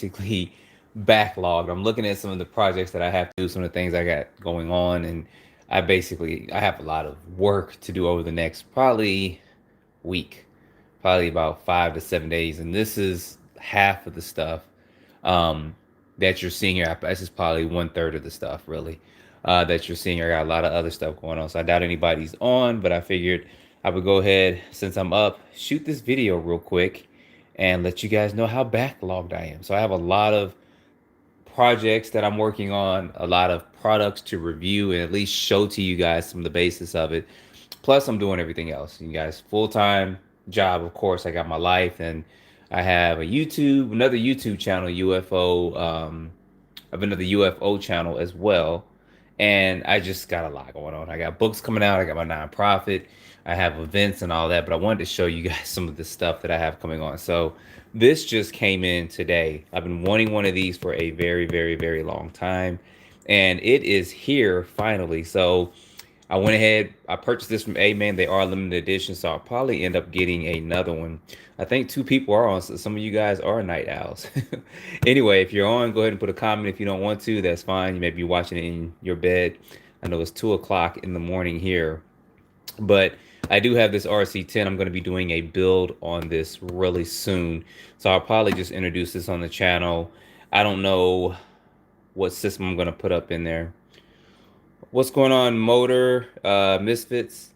basically backlogged. I'm looking at some of the projects that I have to do, some of the things I got going on, and I have a lot of work to do over the next probably week, probably about 5 to 7 days, and this is half of the stuff um, that you're seeing here. This is probably 1/3 of the stuff, really, that you're seeing here. I got a lot of other stuff going on, so I doubt anybody's on, but I figured I would go ahead, since I'm up, shoot this video real quick and let you guys know how backlogged I am. So I have a lot of projects that I'm working on, a lot of products to review and at least show to you guys some of the basis of it. Plus, I'm doing everything else. You guys, full-time job, of course. I got my life, and I have another YouTube channel, UFO. I have another UFO channel as well, and I just got a lot going on. I got books coming out. I got my nonprofit. I have events and all that, but I wanted to show you guys some of the stuff that I have coming on. So this just came in today. I've been wanting one of these for a very, very, very long time, and it is here finally. So I went ahead, I purchased this from A-Man. They are limited edition, so I'll probably end up getting another one. I think 2 people are on, so some of you guys are night owls. Anyway, if you're on, go ahead and put a comment. If you don't want to, that's fine. You may be watching it in your bed. I know it's 2 o'clock in the morning here, but I do have this RC10. I'm going to be doing a build on this really soon, so I'll probably just introduce this on the channel. I don't know what system I'm going to put up in there. What's going on, Motor Misfits?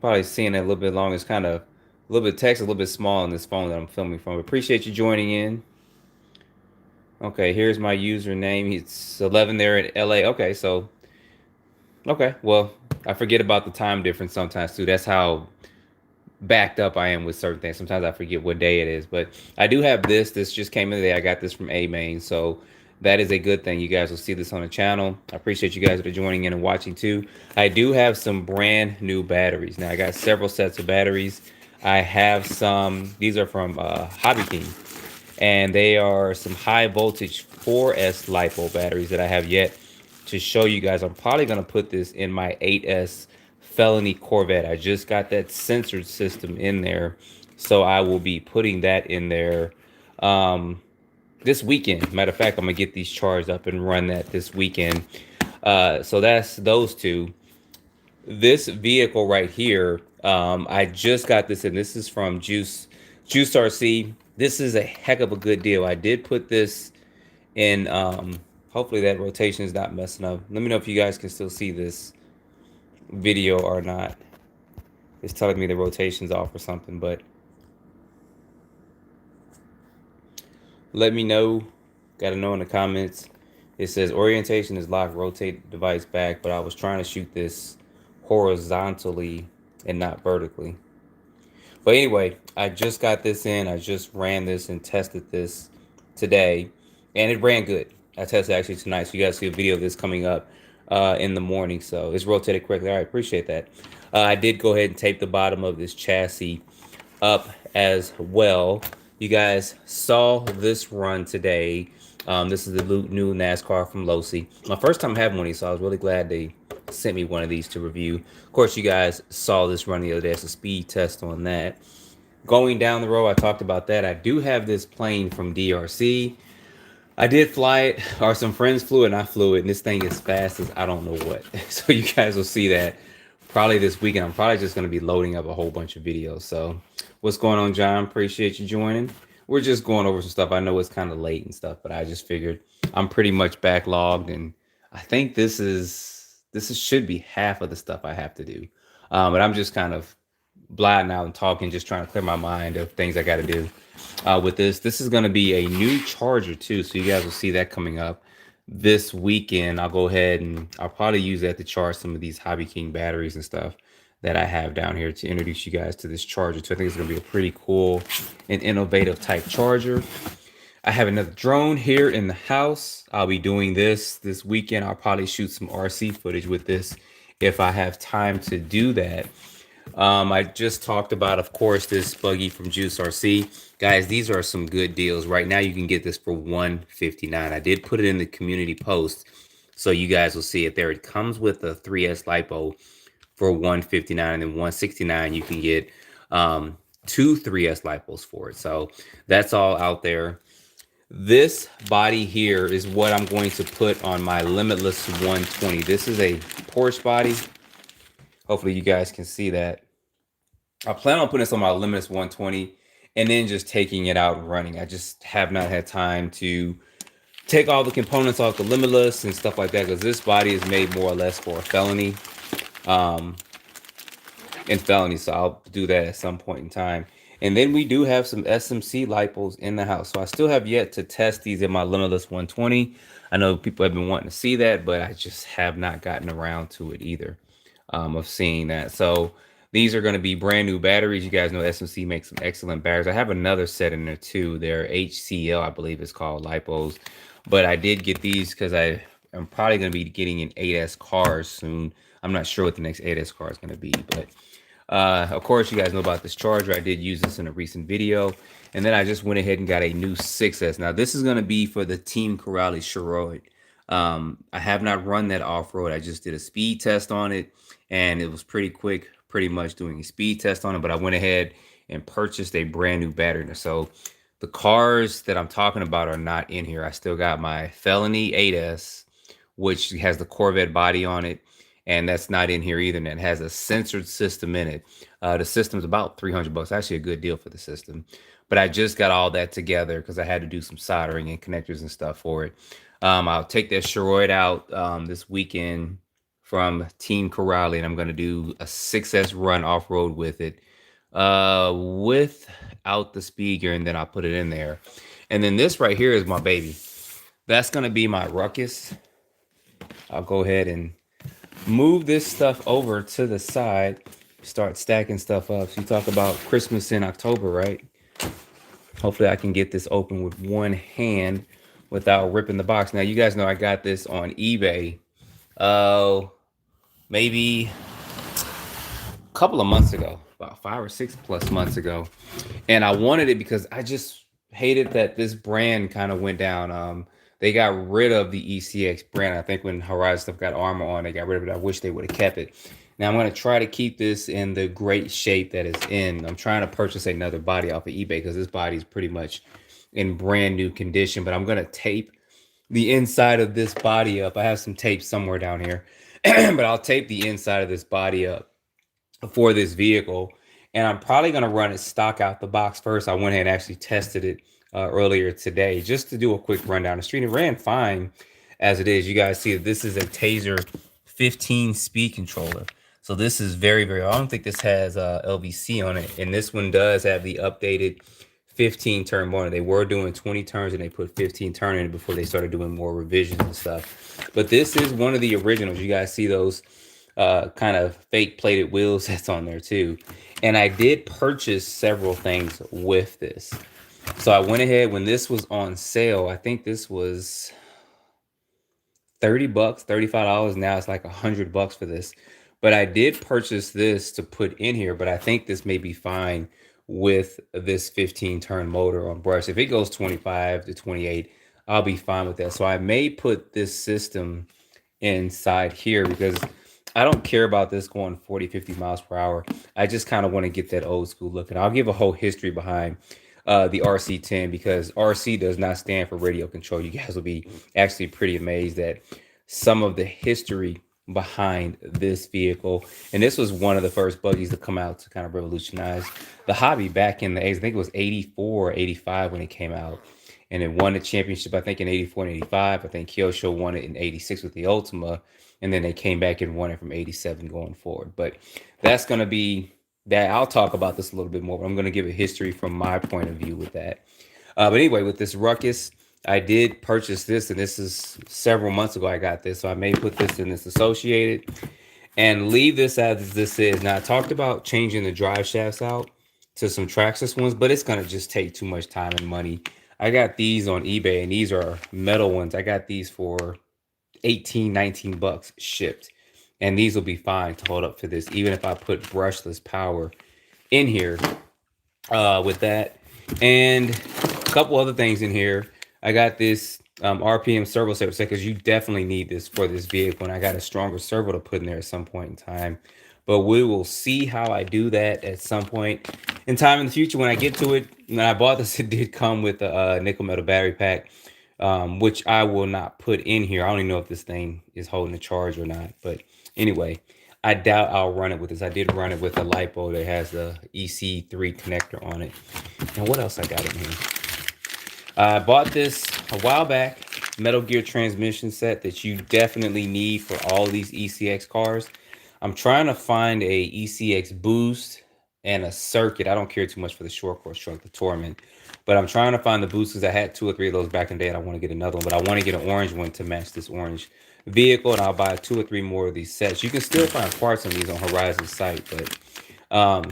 Probably seeing it a little bit long. It's kind of a little bit text, a little bit small on this phone that I'm filming from. Appreciate you joining in. Okay, here's my username. It's 11 there in LA. Okay, so okay, well, I forget about the time difference sometimes too. That's how backed up I am with certain things. Sometimes I forget what day it is, but I do have this. This just came in today. I got this from A-Main, so that is a good thing. You guys will see this on the channel. I appreciate you guys that are joining in and watching too. I do have some brand new batteries. Now I got several sets of batteries. I have some, these are from Hobby King, and they are some high voltage 4S LiPo batteries that I have yet to show you guys. I'm probably going to put this in my 8S Felony Corvette. I just got that censored system in there, so I will be putting that in there this weekend. Matter of fact, I'm gonna get these charged up and run that this weekend. So that's those two. This vehicle right here, I just got this in. This is from Juice RC. This is a heck of a good deal. I did put this in. Hopefully that rotation is not messing up. Let me know if you guys can still see this video or not. It's telling me the rotation's off or something, but let me know. Got to know in the comments. It says orientation is locked, rotate device back, but I was trying to shoot this horizontally and not vertically. But anyway, I just got this in. I just ran this and tested this today, and it ran good. I tested actually tonight, so you guys see a video of this coming up in the morning. So it's rotated correctly. All right, appreciate that. I did go ahead and tape the bottom of this chassis up as well. You guys saw this run today. This is the new NASCAR from Losi. My first time having one of these, so I was really glad they sent me one of these to review. Of course, you guys saw this run the other day. It's a speed test on that. Going down the road, I talked about that. I do have this plane from DRC. I did fly it, or some friends flew it, and I flew it, and this thing is fast as I don't know what. So you guys will see that probably this weekend. I'm probably just going to be loading up a whole bunch of videos. So what's going on, John? Appreciate you joining. We're just going over some stuff. I know it's kind of late and stuff, but I just figured I'm pretty much backlogged, and I think this should be half of the stuff I have to do. But I'm just kind of blotting out and talking, just trying to clear my mind of things I got to do with this. This is going to be a new charger too, so you guys will see that coming up this weekend. I'll go ahead and I'll probably use that to charge some of these Hobby King batteries and stuff that I have down here to introduce you guys to this charger too. I think it's going to be a pretty cool and innovative type charger. I have another drone here in the house. I'll be doing this weekend. I'll probably shoot some RC footage with this if I have time to do that. I just talked about, of course, this buggy from Juice RC. Guys, these are some good deals. Right now, you can get this for $159. I did put it in the community post, so you guys will see it there. It comes with a 3S LiPo for $159, and then $169 you can get 2 3S LiPos for it. So that's all out there. This body here is what I'm going to put on my Limitless 120. This is a Porsche body. Hopefully you guys can see that. I plan on putting this on my Limitless 120 and then just taking it out and running. I just have not had time to take all the components off the Limitless and stuff like that, because this body is made more or less for a Felony. Felony, so I'll do that at some point in time. And then we do have some SMC lipos in the house, so I still have yet to test these in my Limitless 120. I know people have been wanting to see that, but I just have not gotten around to it either, of seeing that. So these are going to be brand new batteries. You guys know SMC makes some excellent batteries. I have another set in there too. They're HCL, I believe it's called, lipos, but I did get these because I'm probably going to be getting an 8S car soon. I'm not sure what the next 8S car is going to be, but of course, you guys know about this charger. I did use this in a recent video. And then I just went ahead and got a new 6S. Now, this is going to be for the Team Corrales Shoroid. I have not run that off-road. I just did a speed test on it, and it was pretty quick, pretty much doing a speed test on it. But I went ahead and purchased a brand new battery. So the cars that I'm talking about are not in here. I still got my Felony 8S, which has the Corvette body on it. And that's not in here either. And it has a censored system in it. The system's about $300. Actually a good deal for the system. But I just got all that together because I had to do some soldering and connectors and stuff for it. I'll take that Shoroid out this weekend from Team Corrales, and I'm going to do a 6S run off-road with it without the speaker, and then I'll put it in there. And then this right here is my baby. That's going to be my Ruckus. I'll go ahead and move this stuff over to the side, start stacking stuff up. So you talk about Christmas in October, right? Hopefully I can get this open with one hand without ripping the box. Now, you guys know I got this on eBay maybe a couple of months ago, about 5 or 6 plus months ago. And I wanted it because I just hated that this brand kind of went down. They got rid of the ECX brand. I think when Horizon stuff got armor on, they got rid of it. I wish they would have kept it. Now I'm going to try to keep this in the great shape that it's in. I'm trying to purchase another body off of eBay because this body is pretty much in brand new condition. But I'm going to tape the inside of this body up. I have some tape somewhere down here, but I'll tape the inside of this body up for this vehicle. And I'm probably going to run it stock out the box first. I went ahead and actually tested it earlier today just to do a quick rundown the street. It ran fine as it is. You guys see that this is a Taser 15 speed controller. So this is very, very, I don't think this has LVC on it. And this one does have the updated 15 turn motor. They were doing 20 turns and they put 15 turn in it before they started doing more revisions and stuff. But this is one of the originals. You guys see those kind of fake plated wheels that's on there too. And I did purchase several things with this. So I went ahead when this was on sale. I think this was $30, $35. Now it's like $100 for this. But I did purchase this to put in here, but I think this may be fine with this 15 turn motor on brush. If it goes 25 to 28, I'll be fine with that. So I may put this system inside here because I don't care about this going 40, 50 miles per hour. I just kind of want to get that old school look. And I'll give a whole history behind the RC10 because RC does not stand for radio control. You guys will be actually pretty amazed at some of the history behind this vehicle. And this was one of the first buggies to come out to kind of revolutionize the hobby back in the 80s. I think it was 84 or 85 when it came out. And it won the championship, I think, in 84 and 85. I think Kyosho won it in 86 with the Ultima. And then they came back and won it from 87 going forward. But that's going to be that. I'll talk about this a little bit more, but I'm going to give a history from my point of view with that. But anyway, with this Ruckus, I did purchase this, and this is several months ago I got this. So I may put this in this associated and leave this as this is. Now, I talked about changing the drive shafts out to some Traxxas ones, but it's going to just take too much time and money. I got these on eBay, and these are metal ones. I got these for 18, 19 bucks shipped. And these will be fine to hold up for this, even if I put brushless power in here with that. And a couple other things in here. I got this RPM servo set because you definitely need this for this vehicle. And I got a stronger servo to put in there at some point in time. but we will see how I do that at some point in time in the future when I get to it. When I bought this, it did come with a nickel metal battery pack, which I will not put in here. I don't even know if this thing is holding a charge or not, but anyway, I doubt I'll run it with this. I did run it with a LiPo that has the EC3 connector on it. And what else I got in here? I bought this a while back, Metal Gear transmission set that you definitely need for all these ECX cars. I'm trying to find a ECX boost and a circuit. I don't care too much for the short course truck, the Torment, but I'm trying to find the boost because I had 2 or 3 of those back in the day and I want to get another one, but I want to get an orange one to match this orange vehicle, and I'll buy 2 or 3 more of these sets. You can still find parts on these on Horizon's site, but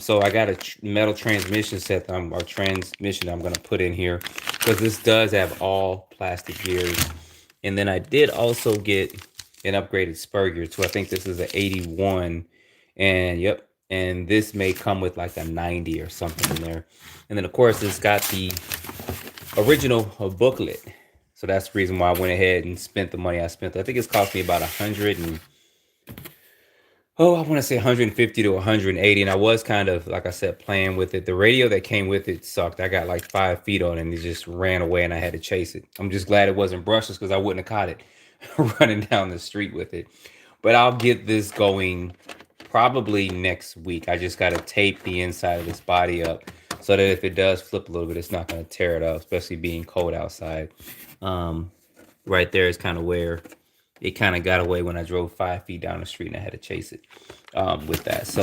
so I got a metal transmission set or transmission I'm going to put in here because this does have all plastic gears. And then I did also get an upgraded spur gear too. I think this is an 81, and yep, and this may come with like a 90 or something in there. And then of course it's got the original booklet, so that's the reason why I went ahead and spent the money I spent. I think it's cost me about 100 and I want to say 150 to 180, and I was kind of, like I said, playing with it. The radio that came with it sucked. I got like 5 feet on it and it just ran away and I had to chase it. I'm just glad it wasn't brushless because I wouldn't have caught it running down the street with it. But I'll get this going probably next week. I just got to tape the inside of this body up so that if it does flip a little bit, it's not going to tear it up, especially being cold outside. Right there is kind of where it kind of got away when I drove 5 feet down the street and I had to chase it with that. So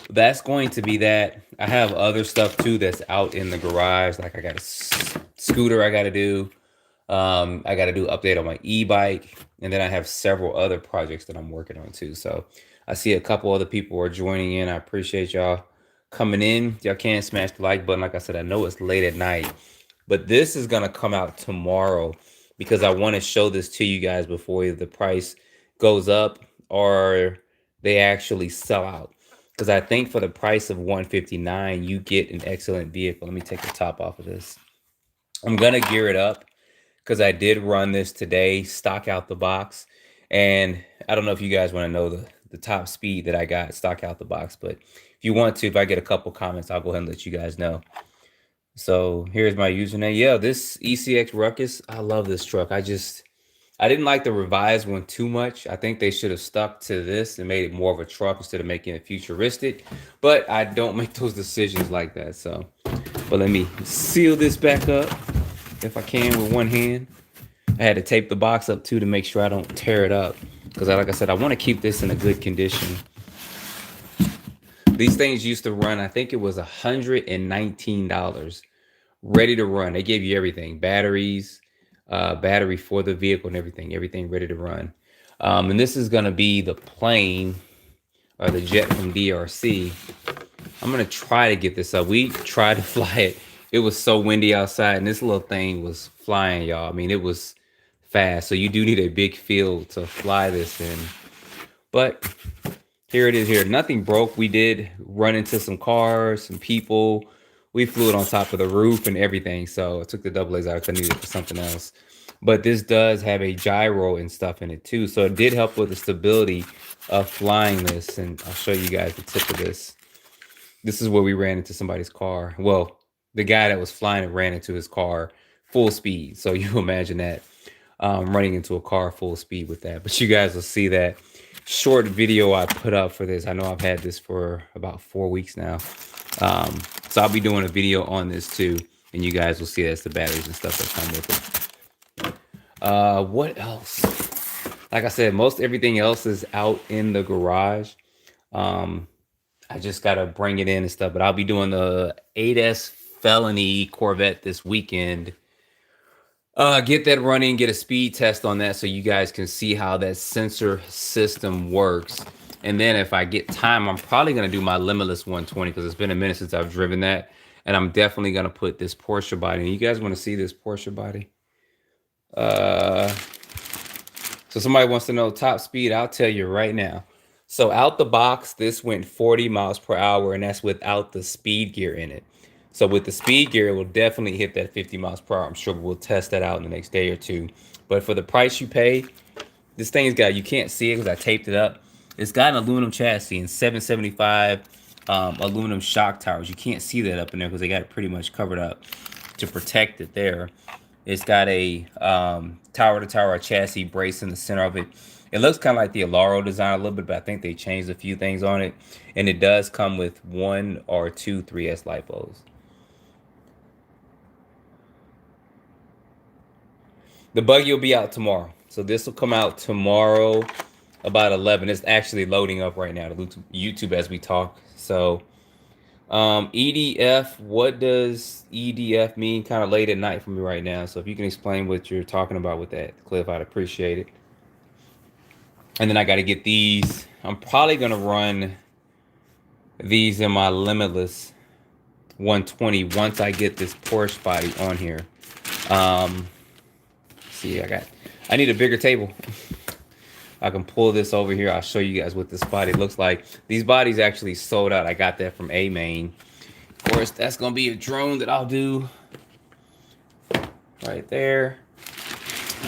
that's going to be that. I have other stuff too that's out in the garage. Like I got a scooter I got to do. I got to do update on my e-bike. And then I have several other projects that I'm working on too. So I see a couple other people are joining in. I appreciate y'all coming in. Y'all can smash the like button. Like I said, I know it's late at night, but this is going to come out tomorrow, because I want to show this to you guys before either the price goes up or they actually sell out. Because I think for the price of $159, you get an excellent vehicle. Let me take the top off of this. I'm going to gear it up because I did run this today, stock out the box. And I don't know if you guys want to know the top speed that I got stock out the box, but if you want to, if I get a couple comments, I'll go ahead and let you guys know. So here's my username. Yeah, this ECX Ruckus, I love this truck. I didn't like the revised one too much. I think they should have stuck to this and made it more of a truck instead of making it futuristic. But I don't make those decisions like that. So, but let me seal this back up if I can with one hand. I had to tape the box up too to make sure I don't tear it up, because like I said, I want to keep this in a good condition. These things used to run, I think it was $119, ready to run. They gave you everything, batteries, battery for the vehicle and everything ready to run. And this is going to be the plane or the jet from DRC. I'm going to try to get this up. We tried to fly it. It was so windy outside and this little thing was flying, y'all. I mean, it was fast. So you do need a big field to fly this in. But here it is here. Nothing broke. We did run into some cars, some people. We flew it on top of the roof and everything. So I took the double A's out because I needed it for something else. But this does have a gyro and stuff in it too. So it did help with the stability of flying this. And I'll show you guys the tip of this. This is where we ran into somebody's car. Well, the guy that was flying it ran into his car full speed. So you imagine that, running into a car full speed with that. But you guys will see that short video I put up for this. I know I've had this for about 4 weeks now. So I'll be doing a video on this too, and you guys will see that's the batteries and stuff that come with it. What else? Like I said, most everything else is out in the garage. I just gotta bring it in and stuff, but I'll be doing the 8S Felony Corvette this weekend. Get that running, get a speed test on that so you guys can see how that sensor system works. And then if I get time, I'm probably going to do my Limitless 120 because it's been a minute since I've driven that. And I'm definitely going to put this Porsche body in. You guys want to see this Porsche body? So somebody wants to know top speed. I'll tell you right now. So out the box, this went 40 miles per hour, and that's without the speed gear in it. So with the speed gear, it will definitely hit that 50 miles per hour. I'm sure we'll test that out in the next day or two. But for the price you pay, this thing's got, you can't see it because I taped it up. It's got an aluminum chassis and 775 aluminum shock towers. You can't see that up in there because they got it pretty much covered up to protect it there. It's got a tower-to-tower chassis brace in the center of it. It looks kind of like the Alaro design a little bit, but I think they changed a few things on it. And it does come with 1 or 2 3S LiPos. The buggy will be out tomorrow. So this will come out tomorrow about 11. It's actually loading up right now to YouTube as we talk. So EDF, what does EDF mean? Kind of late at night for me right now. So if you can explain what you're talking about with that, Cliff, I'd appreciate it. And then I got to get these. I'm probably going to run these in my Limitless 120 once I get this Porsche body on here. See, I need a bigger table. I can pull this over here. I'll show you guys what this body looks like. These bodies actually sold out. I got that from A-Main. Of course, that's going to be a drone that I'll do right there.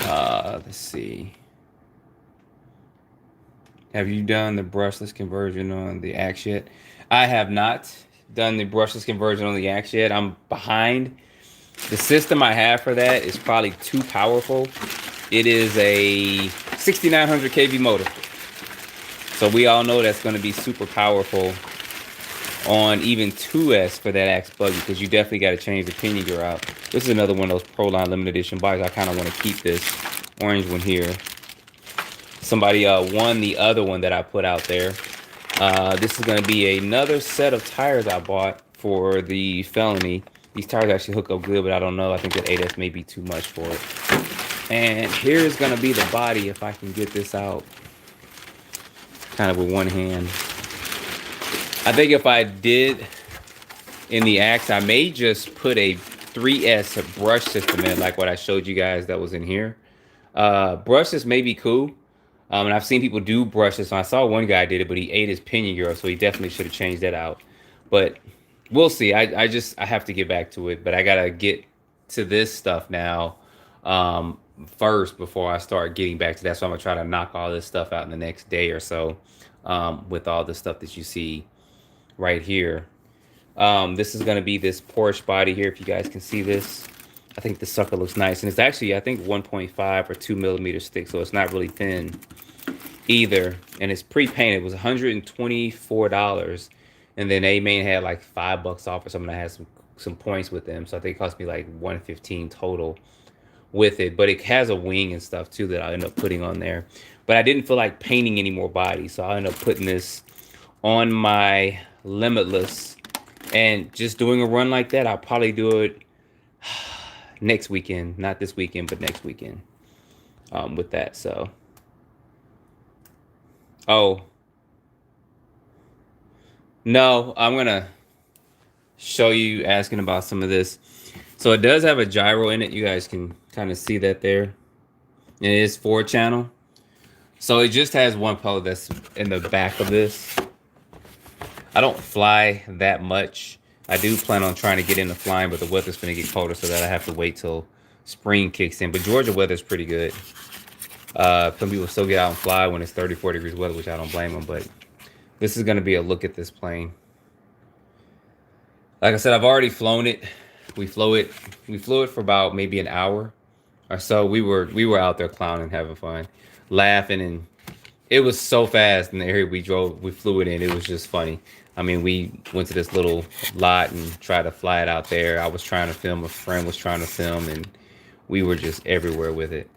Let's see. Have you done the brushless conversion on the Axe yet? I have not done the brushless conversion on the Axe yet. I'm behind. The system I have for that is probably too powerful. It is a 6900 kV motor. So we all know that's going to be super powerful on even 2S for that Axe buggy, because you definitely got to change the pinion gear out. This is another one of those Proline limited edition bikes. I kind of want to keep this orange one here. Somebody won the other one that I put out there. This is going to be another set of tires I bought for the Felony. These tires actually hook up good, but I don't know. I think that 8S may be too much for it. And here's going to be the body if I can get this out kind of with one hand. I think if I did in the Axe, I may just put a 3S brush system in, like what I showed you guys that was in here. Brushless may be cool. And I've seen people do brushless. I saw one guy did it, but he ate his pinion gear, so he definitely should have changed that out. But we'll see. I have to get back to it, but I gotta get to this stuff now first before I start getting back to that. So I'm gonna try to knock all this stuff out in the next day or so with all the stuff that you see right here. This is gonna be this Porsche body here. If you guys can see this, I think the sucker looks nice, and it's actually, I think, 1.5 or 2 millimeters thick, so it's not really thin either. And it's pre-painted. It was $124, and then A-Main had like $5 off or something. I had some points with them, so I think it cost me like $115 total with it. But it has a wing and stuff too that I end up putting on there. But I didn't feel like painting any more bodies, so I ended up putting this on my Limitless and just doing a run like that. I'll probably do it next weekend, not this weekend, but next weekend with that. So, oh, no, I'm going to show you asking about some of this. So it does have a gyro in it. You guys can kind of see that there. It is 4-channel. So it just has one pellet that's in the back of this. I don't fly that much. I do plan on trying to get into flying, but the weather's going to get colder, so that I have to wait till spring kicks in. But Georgia weather's pretty good. Some people still get out and fly when it's 34 degrees weather, which I don't blame them. But this is going to be a look at this plane. Like I said, I've already flown it. We flew it for about maybe an hour or so. We were out there clowning, having fun, laughing, and it was so fast in the area we flew it in. It was just funny. I mean, we went to this little lot and tried to fly it out there. I was trying to film, a friend was trying to film, and we were just everywhere with it.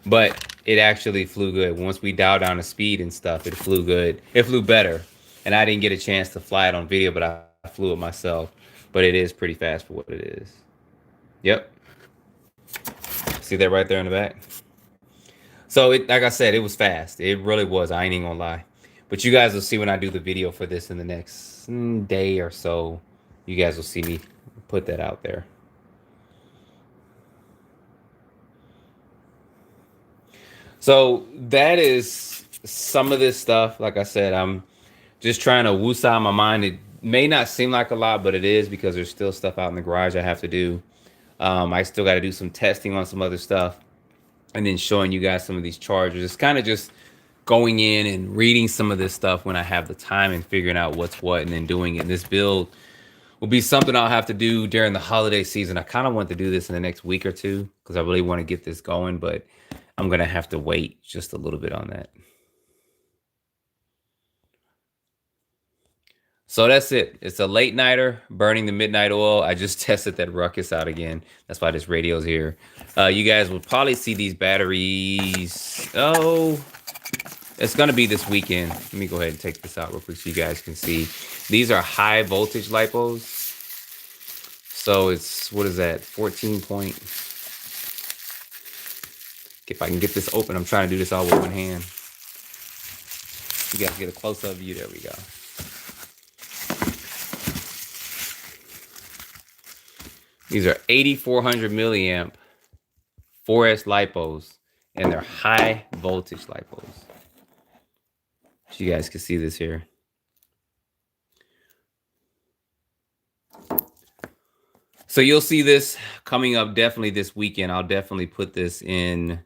But it actually flew good. Once we dialed down the speed and stuff, it flew good. It flew better. And I didn't get a chance to fly it on video, but I flew it myself. But it is pretty fast for what it is. Yep. See that right there in the back? So, like I said, it was fast. It really was. I ain't even gonna lie. But you guys will see when I do the video for this in the next day or so. You guys will see me put that out there. So that is some of this stuff. Like I said, I'm just trying to woosah my mind. It may not seem like a lot, but it is, because there's still stuff out in the garage I have to do. I still got to do some testing on some other stuff, and then showing you guys some of these chargers. It's kind of just going in and reading some of this stuff when I have the time and figuring out what's what and then doing it. And this build will be something I'll have to do during the holiday season. I kind of want to do this in the next week or two because I really want to get this going, but I'm going to have to wait just a little bit on that. So that's it. It's a late nighter, burning the midnight oil. I just tested that Ruckus out again. That's why this radio's here. You guys will probably see these batteries. Oh, it's going to be this weekend. Let me go ahead and take this out real quick so you guys can see. These are high voltage lipos. So it's, what is that? 14 point. If I can get this open, I'm trying to do this all with one hand. You guys get a close-up view. There we go. These are 8400 milliamp 4S lipos, and they're high voltage lipos. So you guys can see this here. So you'll see this coming up definitely this weekend. I'll definitely put this in.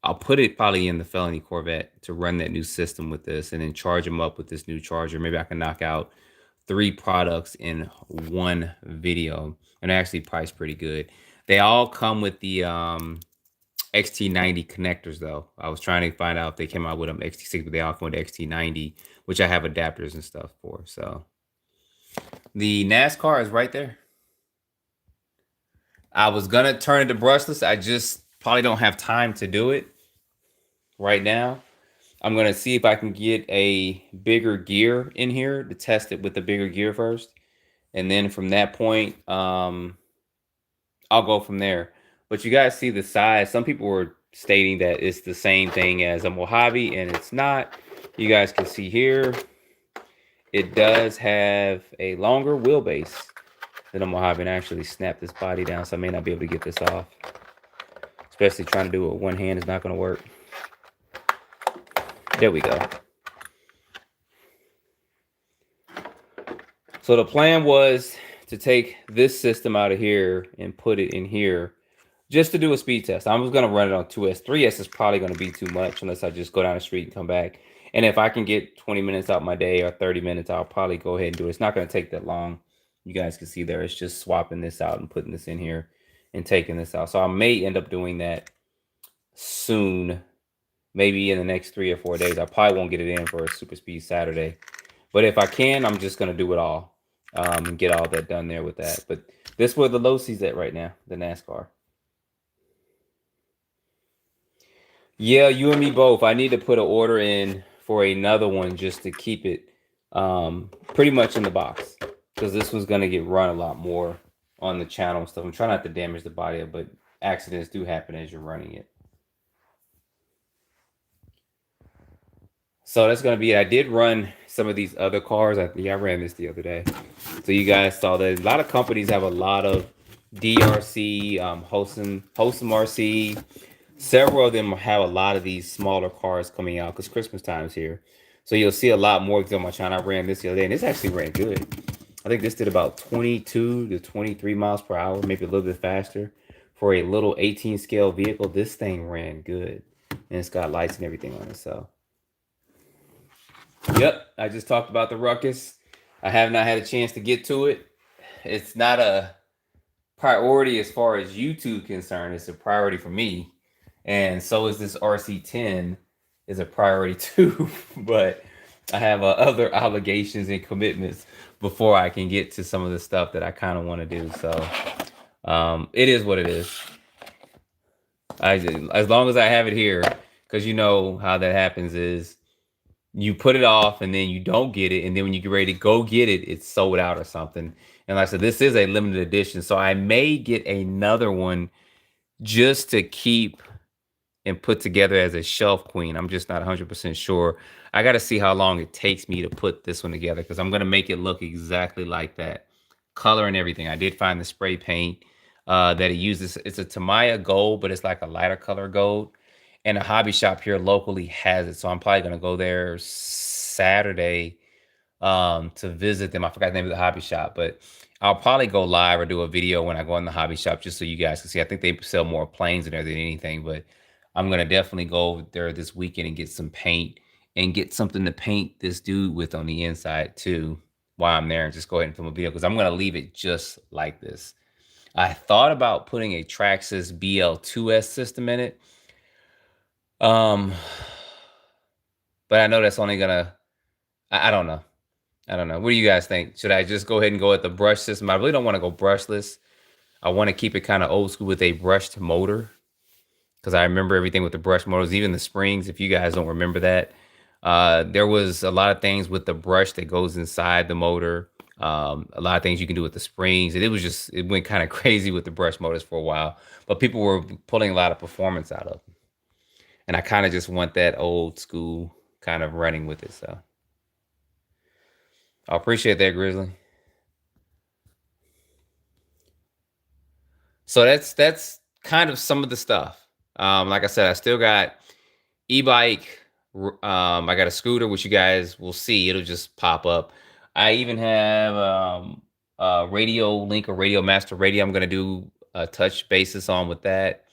I'll put it probably in the Felony Corvette to run that new system with this and then charge them up with this new charger. Maybe I can knock out 3 products in one video, and they're actually priced pretty good. They all come with the XT90 connectors though. I was trying to find out if they came out with them XT6, but they all come with XT90, which I have adapters and stuff for. So the NASCAR is right there. I was gonna turn it to brushless. I just probably don't have time to do it right now. I'm gonna see if I can get a bigger gear in here to test it with the bigger gear first. And then from that point, I'll go from there. But you guys see the size. Some people were stating that it's the same thing as a Mojave, and it's not. You guys can see here, it does have a longer wheelbase than a Mojave, and I actually snapped this body down, so I may not be able to get this off. Especially trying to do it with one hand is not going to work. There we go. So the plan was to take this system out of here and put it in here just to do a speed test. I was going to run it on 2S. 3S is probably going to be too much unless I just go down the street and come back. And if I can get 20 minutes out my day or 30 minutes, I'll probably go ahead and do it. It's not going to take that long. You guys can see there. It's just swapping this out and putting this in here and taking this out. So I may end up doing that soon. Maybe in the next 3 or 4 days. I probably won't get it in for a Super Speed Saturday. But if I can, I'm just going to do it all and get all that done there with that. But this is where the low C's at right now, the NASCAR. Yeah, you and me both. I need to put an order in for another one just to keep it pretty much in the box. Because this one's going to get run a lot more on the channel and stuff. I'm trying not to damage the body, but accidents do happen as you're running it. So that's going to be it. I did run some of these other cars. I ran this the other day. So you guys saw that a lot of companies have a lot of DRC, Wholesome RC. Several of them have a lot of these smaller cars coming out because Christmas time is here. So you'll see a lot more on my channel. I ran this the other day, and this actually ran good. I think this did about 22 to 23 miles per hour, maybe a little bit faster. For a little 18 scale vehicle, this thing ran good. And it's got lights and everything on it, so. Yep, I just talked about the Ruckus. I have not had a chance to get to it. It's not a priority as far as YouTube concerned. It's a priority for me. And so is this RC10 is a priority too. But I have other obligations and commitments before I can get to some of the stuff that I kind of want to do. So it is what it is. As long as I have it here, because you know how that happens is you put it off and then you don't get it. And then when you get ready to go get it, it's sold out or something. And like I said, this is a limited edition. So I may get another one just to keep and put together as a shelf queen. I'm just not 100% sure. I got to see how long it takes me to put this one together because I'm going to make it look exactly like that. Color and everything. I did find the spray paint that it uses. It's a Tamiya gold, but it's like a lighter color gold. And a hobby shop here locally has it. So I'm probably going to go there Saturday to visit them. I forgot the name of the hobby shop, but I'll probably go live or do a video when I go in the hobby shop just so you guys can see. I think they sell more planes in there than anything, but I'm gonna definitely go over there this weekend and get some paint and get something to paint this dude with on the inside too while I'm there, and just go ahead and film a video because I'm gonna leave it just like this. I thought about putting a Traxxas BL2S system in it. Um, but I know that's only gonna, I don't know. I don't know. What do you guys think? Should I just go ahead and go with the brush system? I really don't want to go brushless. I want to keep it kind of old school with a brushed motor because I remember everything with the brush motors, even the springs. If you guys don't remember that, there was a lot of things with the brush that goes inside the motor. A lot of things you can do with the springs. And it was just, it went kind of crazy with the brush motors for a while, but people were pulling a lot of performance out of them. And I kind of just want that old school kind of running with it. So I appreciate that, Grizzly. So that's kind of some of the stuff. Like I said, I still got e-bike. I got a scooter, which you guys will see. It'll just pop up. I even have a radio link or radio master radio. I'm gonna do a touch basis on with that.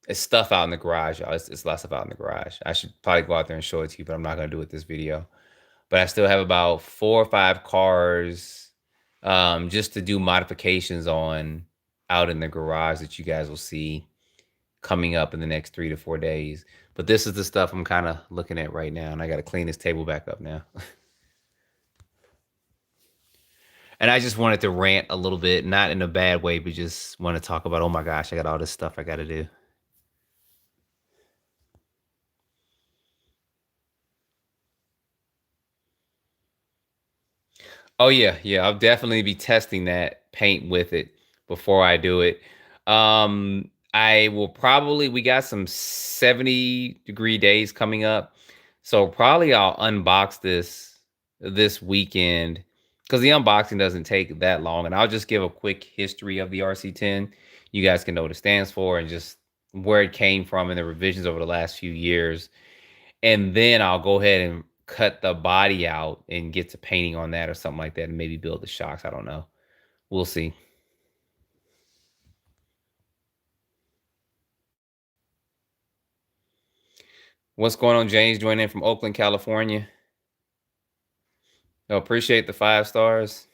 It's stuff out in the garage, y'all. It's lots of out in the garage. I should probably go out there and show it to you, but I'm not gonna do it this video. But I still have about 4 or 5 cars just to do modifications on out in the garage that you guys will see coming up in the next 3 to 4 days. But this is the stuff I'm kind of looking at right now, and I got to clean this table back up now. And I just wanted to rant a little bit, not in a bad way, but just want to talk about, oh my gosh, I got all this stuff I got to do. Oh yeah, yeah. I'll definitely be testing that paint with it before I do it. I will probably, we got some 70-degree days coming up. So probably I'll unbox this weekend because the unboxing doesn't take that long. And I'll just give a quick history of the RC10. You guys can know what it stands for and just where it came from and the revisions over the last few years. And then I'll go ahead and cut the body out and get to painting on that or something like that and maybe build the shocks. I don't know. We'll see. What's going on, James? Joining in from Oakland, California. I appreciate the 5 stars.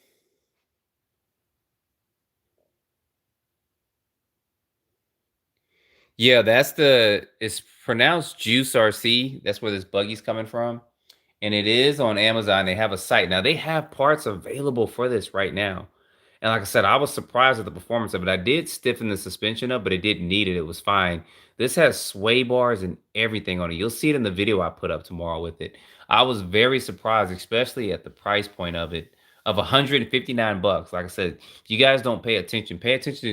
Yeah, it's pronounced Juice RC. That's where this buggy's coming from. And it is on Amazon. They have a site. Now they have parts available for this right now. And like I said, I was surprised at the performance of it. I did stiffen the suspension up, but it didn't need it. It was fine. This has sway bars and everything on it. You'll see it in the video I put up tomorrow with it. I was very surprised, especially at the price point of it, of 159 bucks. Like I said, if you guys don't pay attention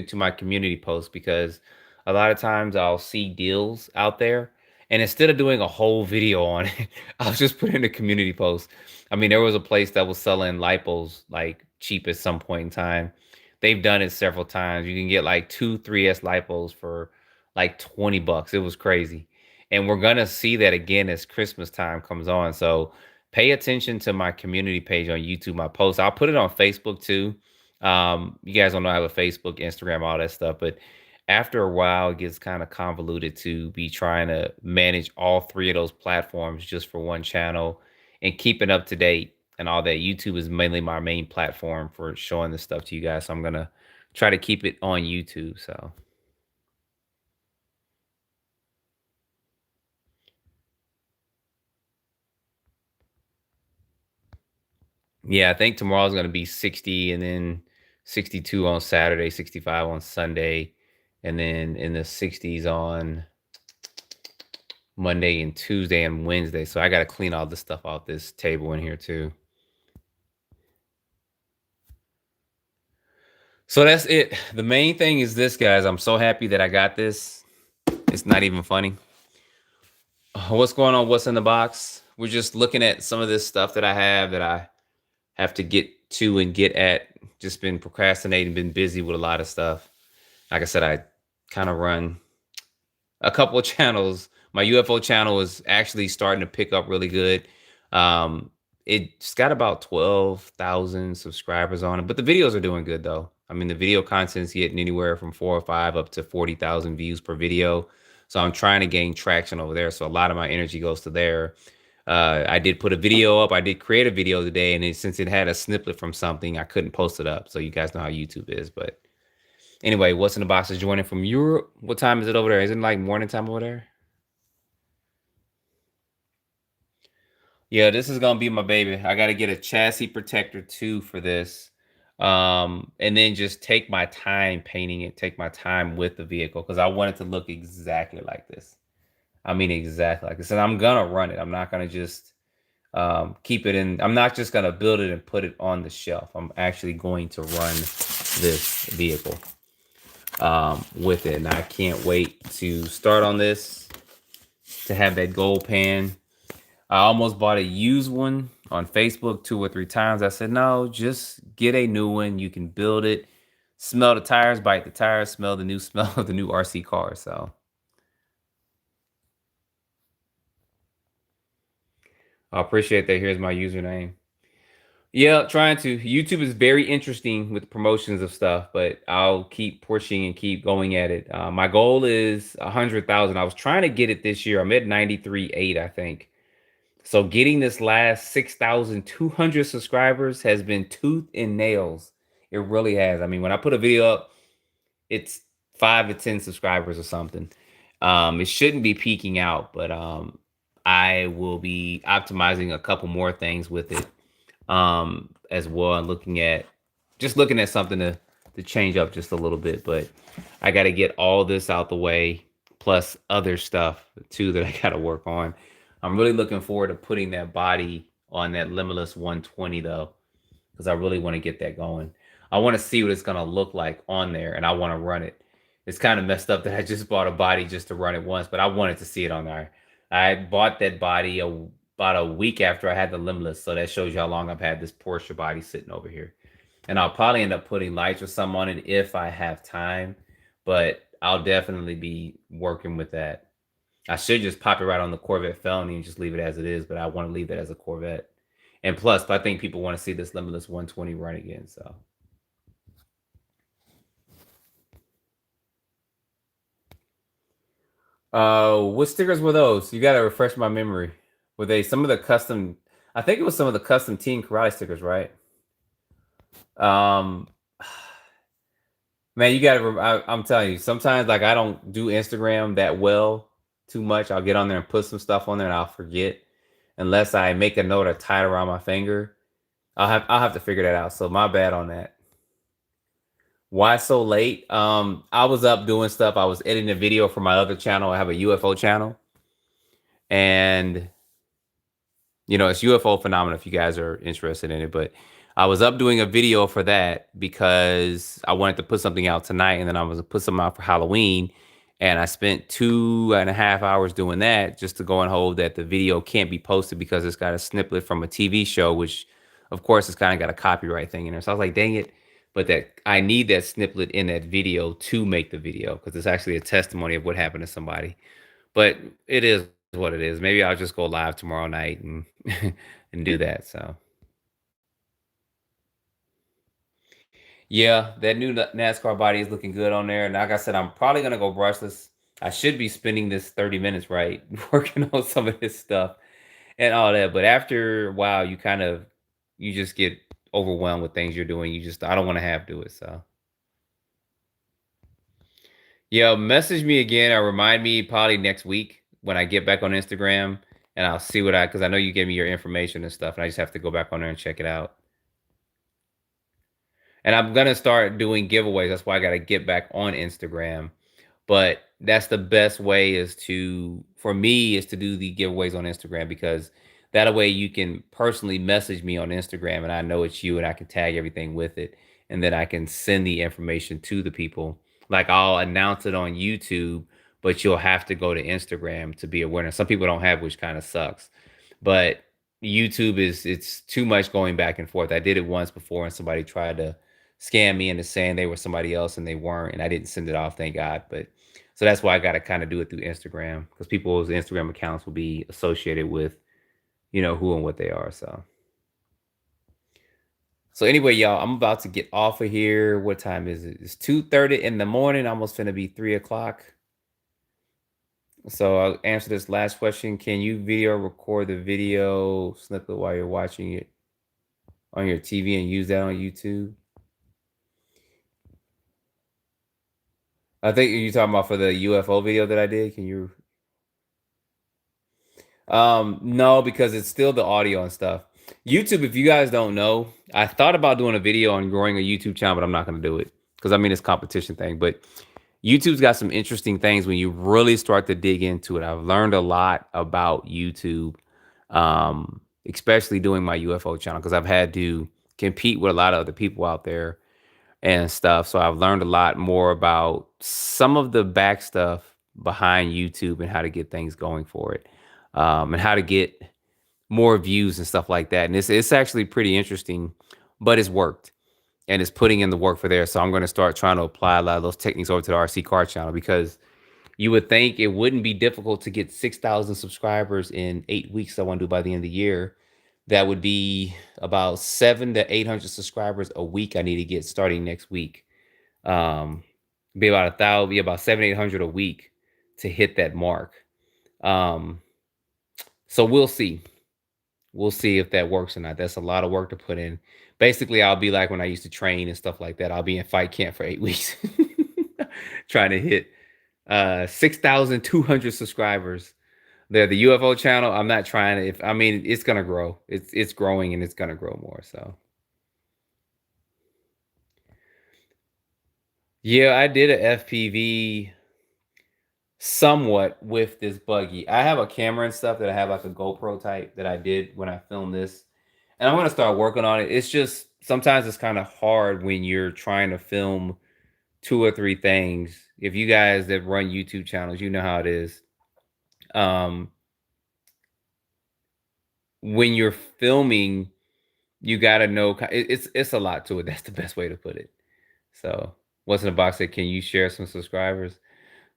to my community posts because a lot of times I'll see deals out there. And instead of doing a whole video on it, I'll just put in a community post. I mean, there was a place that was selling lipos like cheap at some point in time. They've done it several times. You can get like 3S lipos for like 20 bucks. It was crazy. And we're gonna see that again as Christmas time comes on. So pay attention to my community page on YouTube, my posts. I'll put it on Facebook too. You guys don't know I have a Facebook, Instagram, all that stuff, but after a while, it gets kind of convoluted to be trying to manage all three of those platforms just for one channel and keeping up to date and all that. YouTube is mainly my main platform for showing this stuff to you guys. So I'm gonna try to keep it on YouTube. So yeah, I think tomorrow's gonna be 60 and then 62 on Saturday, 65 on Sunday, and then in the 60s on Monday and Tuesday and Wednesday. So I got to clean all this stuff off this table in here too. So that's it. The main thing is this, guys. I'm so happy that I got this. It's not even funny. What's going on? What's in the box? We're just looking at some of this stuff that I have to get to and get at. Just been procrastinating, been busy with a lot of stuff. Like I said, I kind of run a couple of channels. My UFO channel is actually starting to pick up really good. It's got about 12,000 subscribers on it, but the videos are doing good though. I mean, the video content's getting anywhere from 4 or 5 up to 40,000 views per video. So I'm trying to gain traction over there. So a lot of my energy goes to there. I did put a video up. I did create a video today, and since it had a snippet from something, I couldn't post it up. So you guys know how YouTube is. But anyway, what's in the box is joining from Europe. What time is it over there? Is it like morning time over there? Yeah, this is gonna be my baby. I gotta get a chassis protector too for this. And then just take my time painting it, take my time with the vehicle because I want it to look exactly like this. I mean exactly like this. And I'm gonna run it. I'm not gonna just keep it in. I'm not just gonna build it and put it on the shelf. I'm actually going to run this vehicle with it. And I can't wait to start on this, to have that gold pan. I almost bought a used one on Facebook 2 or 3 times. I said, no, just get a new one. You can build it, smell the tires, bite the tires, smell the new smell of the new RC car. So I appreciate that. Here's my username. Yeah, trying to. YouTube is very interesting with promotions of stuff, but I'll keep pushing and keep going at it. My goal is 100,000. I was trying to get it this year. I'm at 93.8, I think. So getting this last 6,200 subscribers has been tooth and nails. It really has. I mean, when I put a video up, it's 5 to 10 subscribers or something. It shouldn't be peaking out, but I will be optimizing a couple more things with it as well, and looking at something to change up just a little bit. But I got to get all this out the way, plus other stuff too that I got to work on. I'm really looking forward to putting that body on that Limitless 120 though, because I really want to get that going. I want to see what it's going to look like on there, and I want to run it. It's kind of messed up that I just bought a body just to run it once, but I wanted to see it on there. I bought that body about a week after I had the Limitless, so that shows you how long I've had this Porsche body sitting over here. And I'll probably end up putting lights or something on it if I have time, but I'll definitely be working with that. I should just pop it right on the Corvette Felony and just leave it as it is, but I want to leave it as a Corvette. And plus, I think people want to see this Limitless 120 run again. So, what stickers were those? You got to refresh my memory. Were they some of the custom? I think it was some of the custom Team Karate stickers, right? Um, man, you got to. I'm telling you, sometimes like I don't do Instagram that well too much. I'll get on there and put some stuff on there, and I'll forget unless I make a note or tie it around my finger. I'll have to figure that out. So my bad on that. Why so late? I was up doing stuff. I was editing a video for my other channel. I have a UFO channel, and it's UFO Phenomena if you guys are interested in it. But I was up doing a video for that because I wanted to put something out tonight, and then I was gonna put something out for Halloween. And I spent 2.5 hours doing that just to go and hold that the video can't be posted because it's got a snippet from a TV show, which of course it's kind of got a copyright thing in there. So I was like, dang it. But that I need that snippet in that video to make the video because it's actually a testimony of what happened to somebody. But it is what it is. Maybe I'll just go live tomorrow night and and do that. So yeah, that new NASCAR body is looking good on there. And like I said, I'm probably gonna go brushless. I should be spending this 30 minutes right working on some of this stuff and all that. But after a while, you just get overwhelmed with things you're doing. I don't want to have to do it. So yeah, message me again or remind me probably next week when I get back on Instagram, and I'll see because I know you gave me your information and stuff, and I just have to go back on there and check it out. And I'm gonna start doing giveaways. That's why I gotta get back on Instagram. But that's the best way for me is to do the giveaways on Instagram because that way you can personally message me on Instagram and I know it's you and I can tag everything with it. And then I can send the information to the people. Like I'll announce it on YouTube, but you'll have to go to Instagram to be a winner. Some people don't have, which kind of sucks. But YouTube it's too much going back and forth. I did it once before and somebody tried to scam me into saying they were somebody else and they weren't, and I didn't send it off, thank God. But so that's why I got to kind of do it through Instagram because people's Instagram accounts will be associated with, who and what they are. So So anyway, y'all, I'm about to get off of here. What time is it? It's 2:30 in the morning. Almost gonna be 3 o'clock. So I'll answer this last question. Can you video record the video snippet while you're watching it on your TV and use that on YouTube? I think you're talking about for the UFO video that I did. Can you no, because it's still the audio and stuff. YouTube, if you guys don't know, I thought about doing a video on growing a YouTube channel, but I'm not gonna do it. Because I mean it's competition thing. But YouTube's got some interesting things when you really start to dig into it. I've learned a lot about YouTube, especially doing my UFO channel, because I've had to compete with a lot of other people out there and stuff. So I've learned a lot more about some of the back stuff behind YouTube and how to get things going for it, and how to get more views and stuff like that. And it's actually pretty interesting, but it's worked and it's putting in the work for there. So I'm going to start trying to apply a lot of those techniques over to the RC car channel, because you would think it wouldn't be difficult to get 6,000 subscribers in 8 weeks. I want to do by the end of the year. That would be about 700 to 800 subscribers a week. I need to get starting next week. Be about 1,000, be about 700 to 800 a week to hit that mark. So we'll see. We'll see if that works or not. That's a lot of work to put in. Basically, I'll be like when I used to train and stuff like that. I'll be in fight camp for 8 weeks trying to hit 6,200 subscribers. The UFO channel, I'm not trying to, I mean, it's gonna grow. It's growing and it's gonna grow more. So yeah, I did a FPV somewhat with this buggy. I have a camera and stuff that I have like a GoPro type that I did when I filmed this. And I'm gonna start working on it. It's just sometimes it's kind of hard when you're trying to film two or three things. If you guys that run YouTube channels, you know how it is. Um, when you're filming, you gotta know it's a lot to it. That's the best way to put it. So what's in the box said, can you share some subscribers?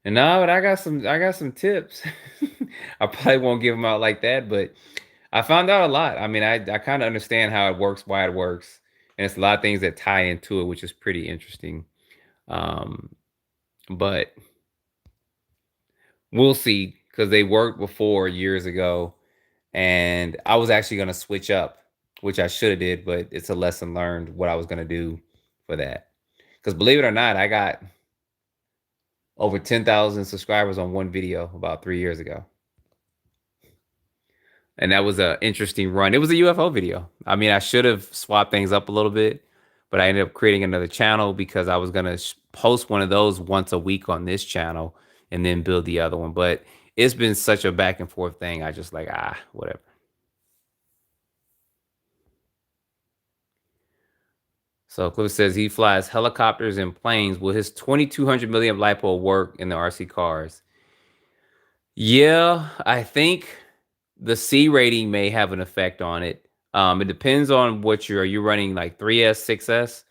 And no, but I got some tips. I probably won't give them out like that, but I found out a lot. I mean, I kind of understand how it works, why it works, and it's a lot of things that tie into it, which is pretty interesting. Um, but we'll see, because they worked before years ago, and I was actually gonna switch up, which I should have did, but it's a lesson learned what I was gonna do for that. Because believe it or not, I got over 10,000 subscribers on one video about 3 years ago. And that was an interesting run. It was a UFO video. I mean, I should have swapped things up a little bit, but I ended up creating another channel because I was going to post one of those once a week on this channel and then build the other one. But it's been such a back and forth thing. I just like, whatever. So Cliff says he flies helicopters and planes. Will his 2,200 milliamp LiPo work in the RC cars? Yeah, I think the C rating may have an effect on it. It depends on what you're running, like 3S, 6S.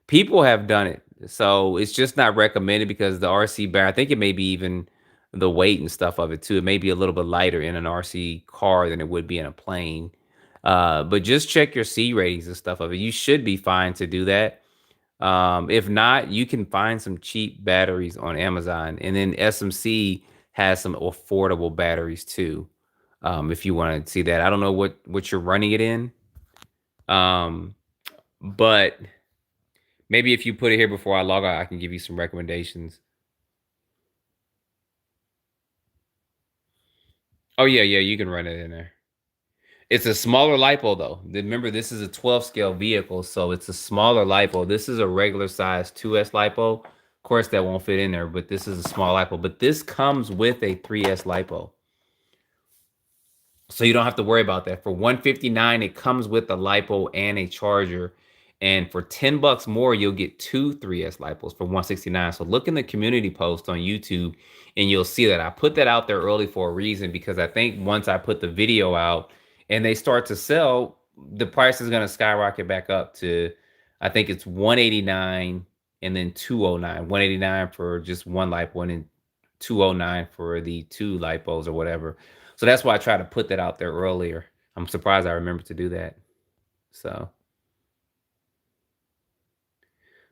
People have done it. So it's just not recommended because the RC battery, I think it may be even the weight and stuff of it too. It may be a little bit lighter in an RC car than it would be in a plane. But just check your C ratings and stuff of it. You should be fine to do that. If not, you can find some cheap batteries on Amazon, and then SMC has some affordable batteries too. If you want to see that, I don't know what you're running it in, but maybe if you put it here before I log out, I can give you some recommendations. Oh yeah, yeah, you can run it in there. It's a smaller LiPo though. Remember, this is a 12 scale vehicle, so it's a smaller LiPo. This is a regular size 2S LiPo. Of course, that won't fit in there, but this is a small LiPo. But this comes with a 3S LiPo. So you don't have to worry about that. For 159, it comes with a LiPo and a charger. And for 10 bucks more, you'll get two 3S LiPos for 169. So look in the community post on YouTube and you'll see that. I put that out there early for a reason, because I think once I put the video out and they start to sell, the price is going to skyrocket back up to, I think it's 189 and then 209. 189 for just one LiPo and then 209 for the two LiPos or whatever. So that's why I try to put that out there earlier. I'm surprised I remembered to do that. So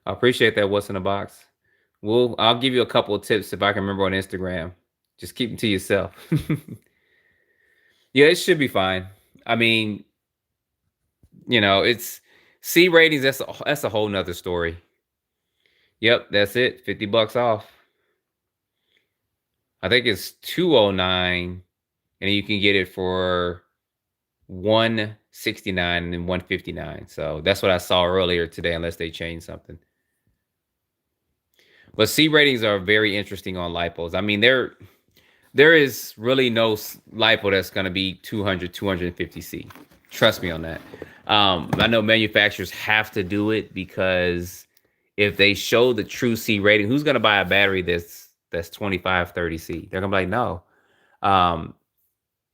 I appreciate that. What's in the box? I'll give you a couple of tips if I can remember on Instagram. Just keep them to yourself. Yeah, it should be fine. I mean, it's C ratings. That's a whole nother story. Yep, that's it. $50 off. I think it's 209, and you can get it for 169 and 159. So that's what I saw earlier today, unless they changed something. But C ratings are very interesting on lipos. I mean, there is really no lipo that's going to be 200, 250C. Trust me on that. I know manufacturers have to do it because if they show the true C rating, who's going to buy a battery that's 25, 30C? They're going to be like, no.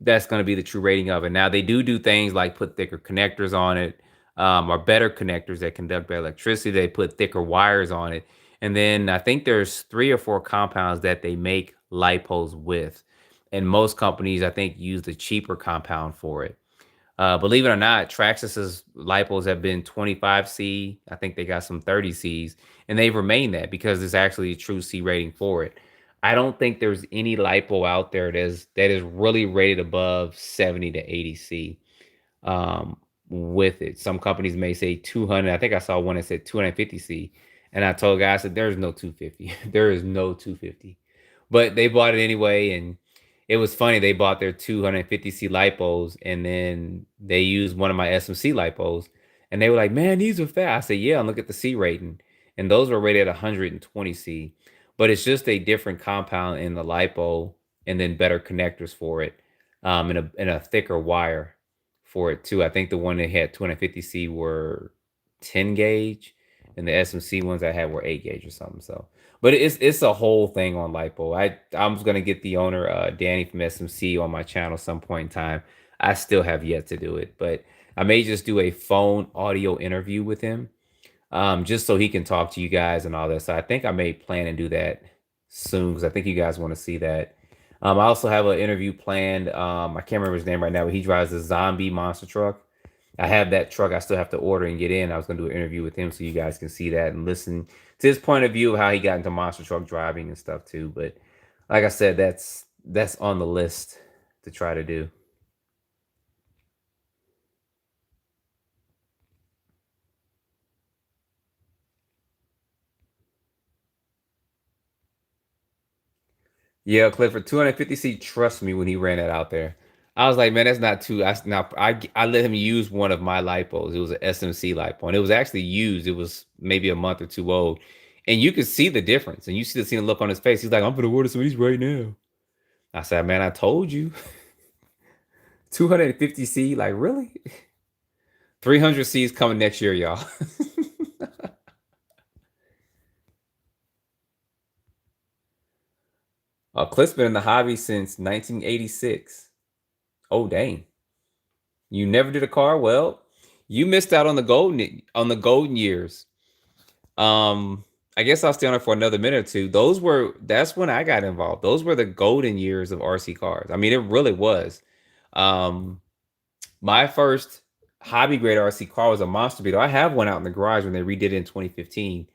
That's going to be the true rating of it. Now, they do things like put thicker connectors on it, or better connectors that conduct better electricity. They put thicker wires on it. And then I think there's 3 or 4 compounds that they make lipos with. And most companies, I think, use the cheaper compound for it. Believe it or not, Traxxas's lipos have been 25C. I think they got some 30Cs, and they've remained that because it's actually a true C rating for it. I don't think there's any lipo out there that is really rated above 70 to 80C with it. Some companies may say 200. I think I saw one that said 250C, and I told guys that there's no 250. There is no 250, but they bought it anyway, and it was funny. They bought their 250C lipos, and then they used one of my SMC lipos, and they were like, "Man, these are fast." I said, "Yeah, and look at the C rating," and those were rated at 120C. But it's just a different compound in the lipo, and then better connectors for it, and a thicker wire for it too. I think the one that had 250C were 10 gauge, and the SMC ones I had were 8 gauge or something. So, but it's a whole thing on lipo. I'm just gonna get the owner, Danny from SMC, on my channel some point in time. I still have yet to do it, but I may just do a phone audio interview with him, just so he can talk to you guys and all that. So I think I may plan and do that soon because I think you guys want to see that. I also have an interview planned. I can't remember his name right now, but he drives a zombie monster truck. I have that truck. I still have to order and get in. I was going to do an interview with him so you guys can see that and listen to his point of view of how he got into monster truck driving and stuff too. But like I said, that's on the list to try to do. Yeah, Clifford, 250C. Trust me, when he ran that out there, I was like, man, that's not too. That's not. I let him use one of my lipos. It was an SMC lipo, and it was actually used. It was maybe a month or two old, and you could see the difference, and you see the look on his face. He's like, I'm gonna order some of these right now. I said, man, I told you, 250C. Like, really? 300C is coming next year, y'all. Cliff's been in the hobby since 1986. Oh, dang. You never did a car? Well, you missed out on the golden years. I guess I'll stay on it for another minute or two. That's when I got involved. Those were the golden years of RC cars. I mean, it really was. Um, my first hobby grade RC car was a Monster Beetle. I have one out in the garage when they redid it in 2015,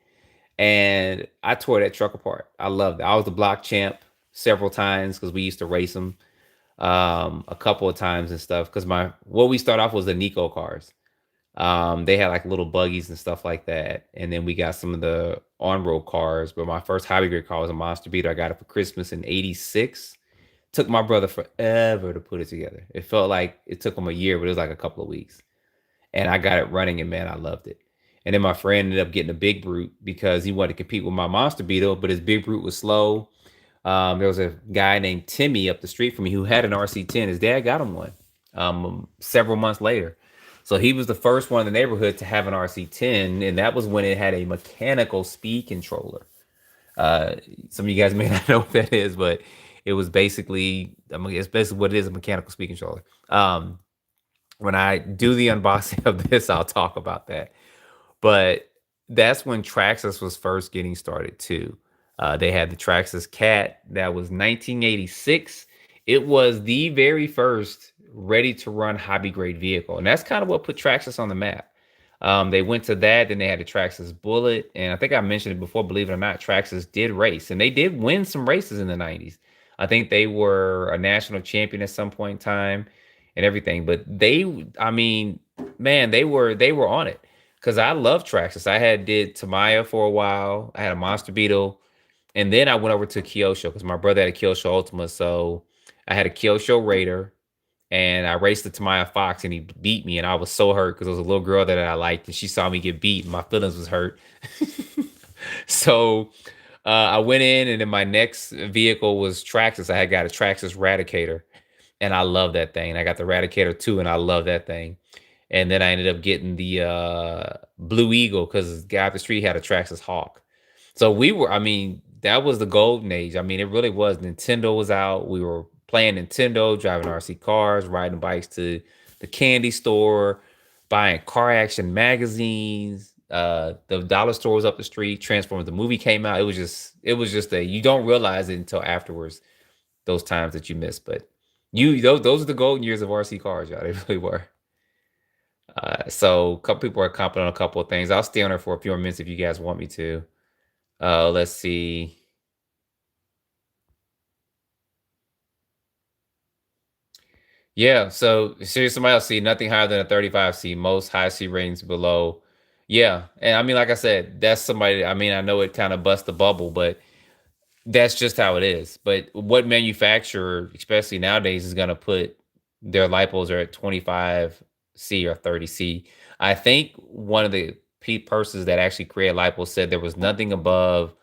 and I tore that truck apart. I loved it. I was the block champ several times because we used to race them a couple of times and stuff. Because what we start off was the Nico cars. They had like little buggies and stuff like that. And then we got some of the on-road cars. But my first hobby grade car was a Monster Beater. I got it for Christmas in '86. Took my brother forever to put it together. It felt like it took him a year, but it was like a couple of weeks. And I got it running, and man, I loved it. And then my friend ended up getting a big brute because he wanted to compete with my Monster Beetle, but his big brute was slow. There was a guy named Timmy up the street from me who had an RC10. His dad got him one several months later. So he was the first one in the neighborhood to have an RC10, and that was when it had a mechanical speed controller. Some of you guys may not know what that is, but it was basically, I mean, it's basically what it is, a mechanical speed controller. When I do the unboxing of this, I'll talk about that. But that's when Traxxas was first getting started too. They had the Traxxas Cat. That was 1986. It was the very first ready to run hobby grade vehicle. And that's kind of what put Traxxas on the map. They went to that, then they had the Traxxas Bullet, and I think I mentioned it before. Believe it or not, Traxxas did race, and they did win some races in the '90s. I think they were a national champion at some point in time, and everything. But I mean, man, they were on it because I love Traxxas. I had did Tamiya for a while. I had a Monster Beetle, and then I went over to Kyosho because my brother had a Kyosho Ultima, so I had a Kyosho Raider and I raced the Tamiya Fox and he beat me and I was so hurt because it was a little girl that I liked and she saw me get beat and my feelings was hurt. So I went in and then my next vehicle was Traxxas. I had got a Traxxas Radicator and I love that thing. I got the Radicator too and I love that thing. And then I ended up getting the Blue Eagle because the guy up the street had a Traxxas Hawk. So I mean, that was the golden age. I mean, it really was. Nintendo was out. We were playing Nintendo, driving RC cars, riding bikes to the candy store, buying car action magazines. The dollar store was up the street. Transformers, the movie came out. It was just you don't realize it until afterwards, those times that you miss. But those are the golden years of RC cars, y'all. They really were. So a couple people are commenting on a couple of things. I'll stay on there for a few more minutes if you guys want me to. Let's see. Yeah, so serious somebody else see nothing higher than a 35C, most high C ratings below. Yeah, and I mean, like I said, that's somebody. I mean, I know it kind of busts the bubble, but that's just how it is. But what manufacturer, especially nowadays, is going to put their lipos are at 25C or 30C? I think one of the persons that actually created lipos said there was nothing above.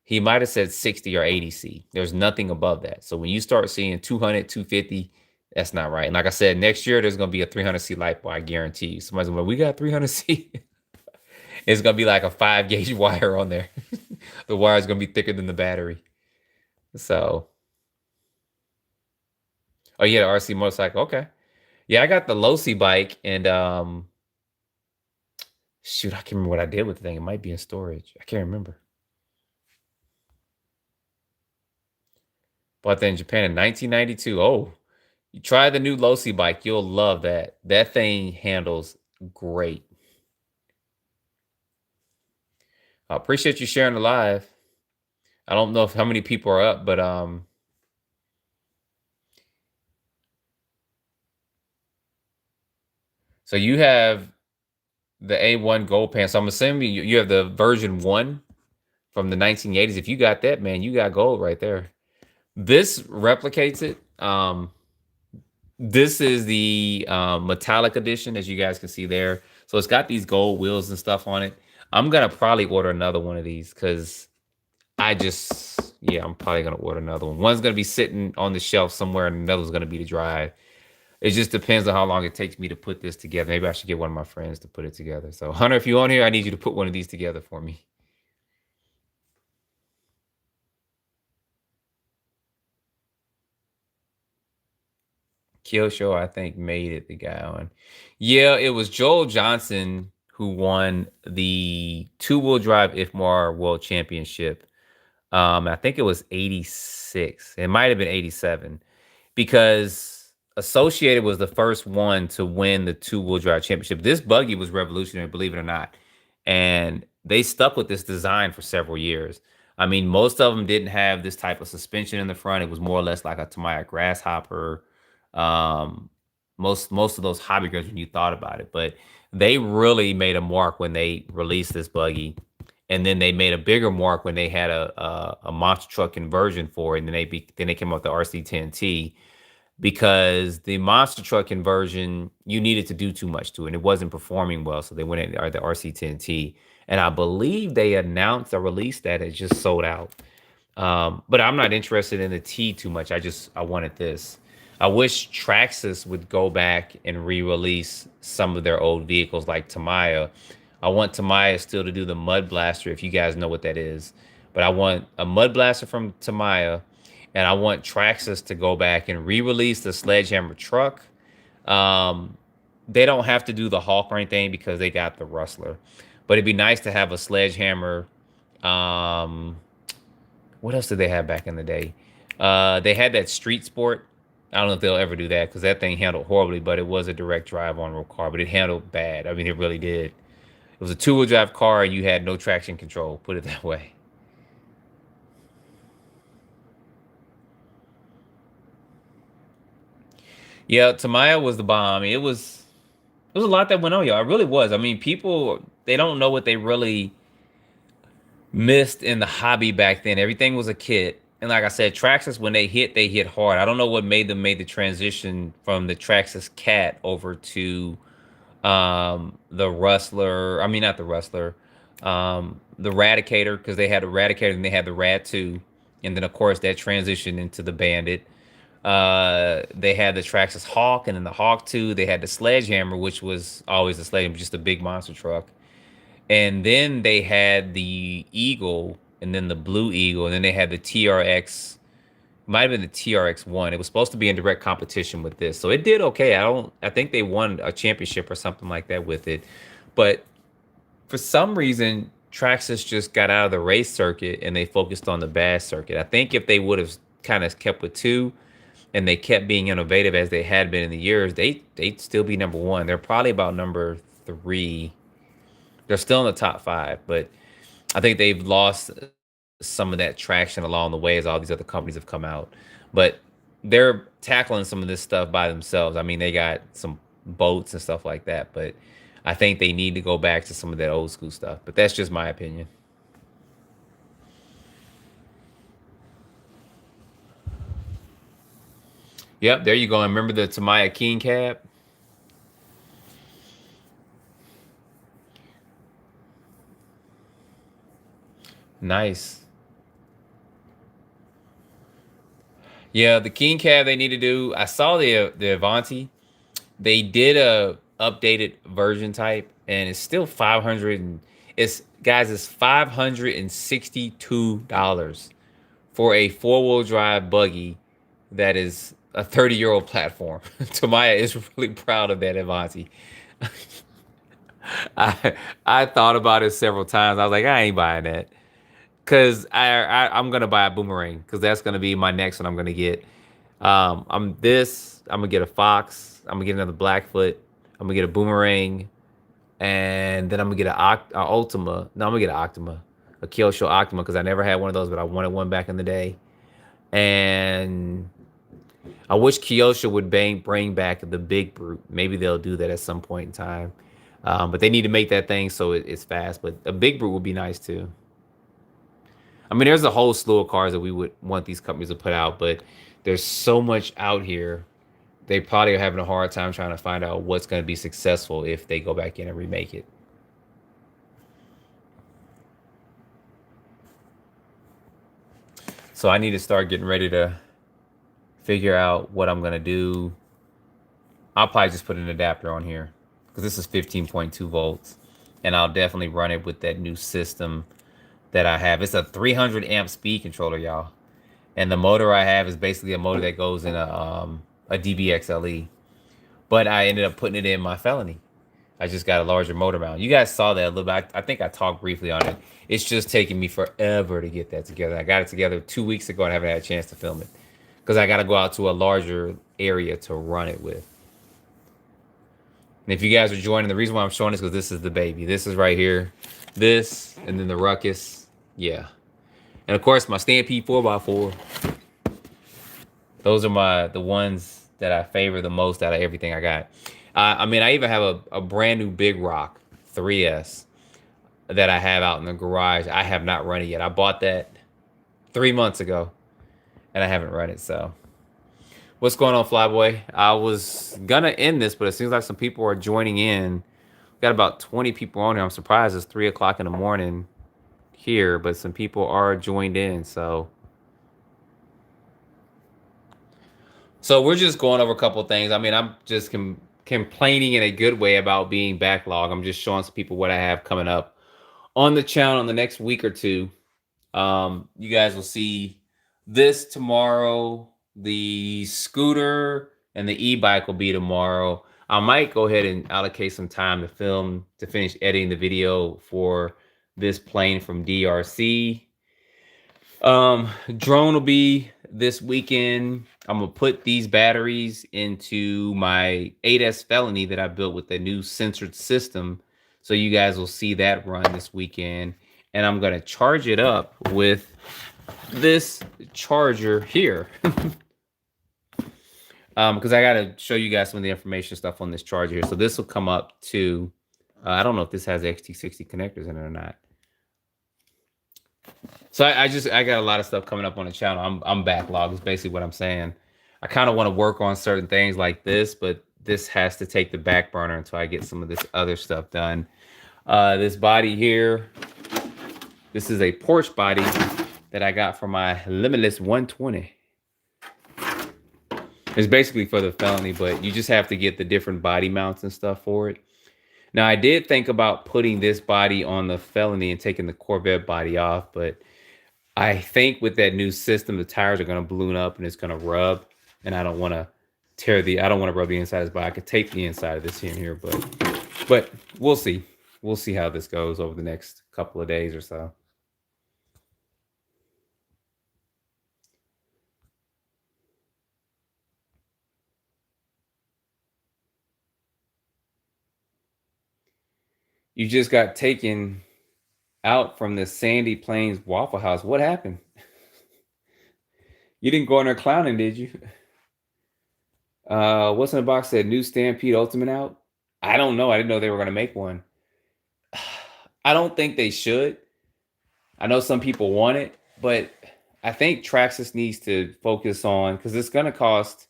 He might have said 60 or 80C. There's nothing above that. So when you start seeing 200, 250, that's not right. And like I said, next year there's going to be a 300C lipo. I guarantee you. Somebody's going to be like, we got 300C. It's going to be like a 5 gauge wire on there. The wire is going to be thicker than the battery. So, oh yeah, the RC motorcycle. Okay. Yeah, I got the low C bike and shoot, I can't remember what I did with the thing. It might be in storage. I can't remember. Bought that in Japan in 1992. Oh, you try the new low C bike. You'll love that. That thing handles great. I appreciate you sharing the live. I don't know how many people are up, but so you have the A1 Gold Pan. So I'm assuming you have the version 1 from the 1980s. If you got that, man, you got gold right there. This replicates it. This is the metallic edition, as you guys can see there. So it's got these gold wheels and stuff on it. I'm gonna probably order another one of these because yeah, I'm probably gonna order another one. One's gonna be sitting on the shelf somewhere, and another's gonna be to drive. It just depends on how long it takes me to put this together. Maybe I should get one of my friends to put it together. So Hunter, if you're on here, I need you to put one of these together for me. Kyosho, I think, made it the guy on. Yeah, it was Joel Johnson who won the two-wheel drive IFMAR World Championship. I think it was 86. It might have been 87 because Associated was the first one to win the two-wheel drive championship. This buggy was revolutionary, believe it or not. And they stuck with this design for several years. I mean, most of them didn't have this type of suspension in the front. It was more or less like a Tamiya Grasshopper. Um, most of those hobby cars when you thought about it, but they really made a mark when they released this buggy, and then they made a bigger mark when they had a monster truck conversion for it, and then they came up with the RC10T because the monster truck conversion you needed to do too much to it, and it wasn't performing well, so they went in the RC10T, and I believe they announced or released that it just sold out. But I'm not interested in the T too much. I wanted this. I wish Traxxas would go back and re-release some of their old vehicles like Tamiya. I want Tamiya still to do the Mud Blaster, if you guys know what that is. But I want a Mud Blaster from Tamiya, and I want Traxxas to go back and re-release the Sledgehammer truck. They don't have to do the Hawk or anything because they got the Rustler. But it'd be nice to have a Sledgehammer. What else did they have back in the day? They had that Street Sport. I don't know if they'll ever do that because that thing handled horribly, but it was a direct drive on-road car, but it handled bad. I mean, it really did. It was a two-wheel drive car, and you had no traction control. Put it that way. Yeah, Tamaya was the bomb. It was a lot that went on, y'all. It really was. I mean, people they don't know what they really missed in the hobby back then. Everything was a kit. And like I said, Traxxas, when they hit hard. I don't know what made the transition from the Traxxas Cat over to the Rustler. I mean, not the Rustler, the Radicator, because they had the Radicator and they had the Rad 2. And then, of course, that transitioned into the Bandit. They had the Traxxas Hawk, and then the Hawk 2. They had the Sledgehammer, which was always the Sledgehammer, just a big monster truck. And then they had the Eagle, and then the Blue Eagle, and then they had the TRX. Might have been the TRX1. It was supposed to be in direct competition with this, so it did okay. I think they won a championship or something like that with it, but for some reason, Traxxas just got out of the race circuit and they focused on the bass circuit. I think if they would have kind of kept with two, and they kept being innovative as they had been in the years, they'd still be number one. They're probably about number three. They're still in the top five, but I think they've lost some of that traction along the way as all these other companies have come out. But they're tackling some of this stuff by themselves. I mean, they got some boats and stuff like that, but I think they need to go back to some of that old school stuff. But that's just my opinion. Yep, there you go. And remember the Tamaya King cab? Nice. Yeah, the King cab they need to do. I saw the Avanti. They did a updated version type, and it's still 500. And it's guys, it's $562 for a four-wheel drive buggy that is a 30-year-old platform. Tamaya is really proud of that Avanti. I thought about it several times. I was like, I ain't buying that. Cause I'm gonna buy a boomerang because that's gonna be my next one I'm gonna get. I'm gonna get a Fox. I'm gonna get another Blackfoot. I'm gonna get a boomerang, and then I'm gonna get a Ultima. No, I'm gonna get an Octima, a Kyosho Octima because I never had one of those, but I wanted one back in the day. And I wish Kyosho would bring back the big brute. Maybe they'll do that at some point in time. But they need to make that thing so it's fast. But a big brute would be nice too. I mean, there's a whole slew of cars that we would want these companies to put out, but there's so much out here. They probably are having a hard time trying to find out what's going to be successful if they go back in and remake it. So I need to start getting ready to figure out what I'm going to do. I'll probably just put an adapter on here because this is 15.2 volts, and I'll definitely run it with that new system that I have. It's a 300 amp speed controller, y'all. And the motor I have is basically a motor that goes in a DBXLE. But I ended up putting it in my Felony. I just got a larger motor mount. You guys saw that a little bit. I think I talked briefly on it. It's just taking me forever to get that together. I got it together 2 weeks ago and I haven't had a chance to film it because I got to go out to a larger area to run it with. And if you guys are joining, the reason why I'm showing this is because this is the baby. This is right here. This, and then the Ruckus. Yeah. And of course, my Stampede 4x4. Those are the ones that I favor the most out of everything I got. I mean, I even have a brand new Big Rock 3S that I have out in the garage. I have not run it yet. I bought that 3 months ago, and I haven't run it. So, what's going on, Flyboy? I was gonna end this, but it seems like some people are joining in. Got about 20 people on here. I'm surprised it's 3 o'clock in the morning here, but some people are joined in. So we're just going over a couple of things. I mean, I'm just complaining in a good way about being backlog. I'm just showing some people what I have coming up on the channel in the next week or two. You guys will see this tomorrow. The scooter and the e-bike will be tomorrow. I might go ahead and allocate some time to finish editing the video for this plane from DRC. Drone will be this weekend. I'm gonna put these batteries into my 8S Felony that I built with the new censored system. So you guys will see that run this weekend. And I'm going to charge it up with this charger here. Because I got to show you guys some of the information stuff on this charger here. So this will come up to, I don't know if this has XT60 connectors in it or not. So I got a lot of stuff coming up on the channel. I'm backlogged is basically what I'm saying. I kind of want to work on certain things like this, but this has to take the back burner until I get some of this other stuff done. This body here, this is a Porsche body that I got for my Limitless 120. It's basically for the Felony, but you just have to get the different body mounts and stuff for it. Now, I did think about putting this body on the Felony and taking the Corvette body off, but I think with that new system, the tires are going to balloon up and it's going to rub, and I don't want to I don't want to rub the inside of this body. I could tape the inside of this here, but we'll see. We'll see how this goes over the next couple of days or so. You just got taken out from the Sandy Plains Waffle House. What happened? You didn't go in there clowning, did you? What's in the box? Said new Stampede Ultimate out? I don't know. I didn't know they were going to make one. I don't think they should. I know some people want it, but I think Traxxas needs to focus on, because it's going to cost,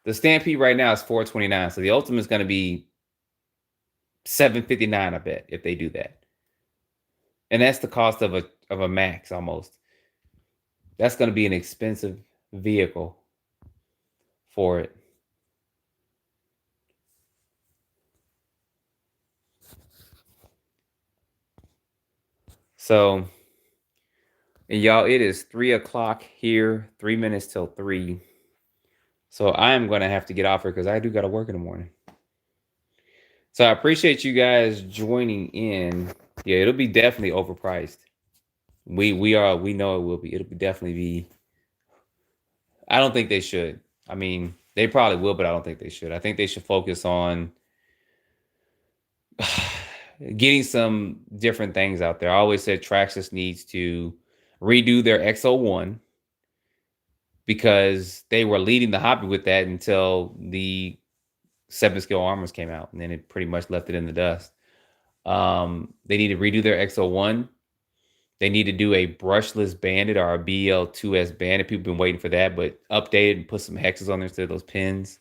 the Stampede right now is $429, so the Ultimate is going to be $759, I bet, if they do that. And that's the cost of a Max almost. That's going to be an expensive vehicle for it. So, and y'all, it is 3 o'clock here, 3 minutes till 3. So I am going to have to get off here because I do got to work in the morning. So I appreciate you guys joining in. Yeah, it'll be definitely overpriced. We know it will be. It'll definitely be. I don't think they should. I mean, they probably will, but I don't think they should. I think they should focus on getting some different things out there. I always said Traxxas needs to redo their X01 because they were leading the hobby with that until the 7-scale armors came out, and then it pretty much left it in the dust. They need to redo their X01. They need to do a brushless bandit or a BL2S bandit. People have been waiting for that, but update it and put some hexes on there instead of those pins.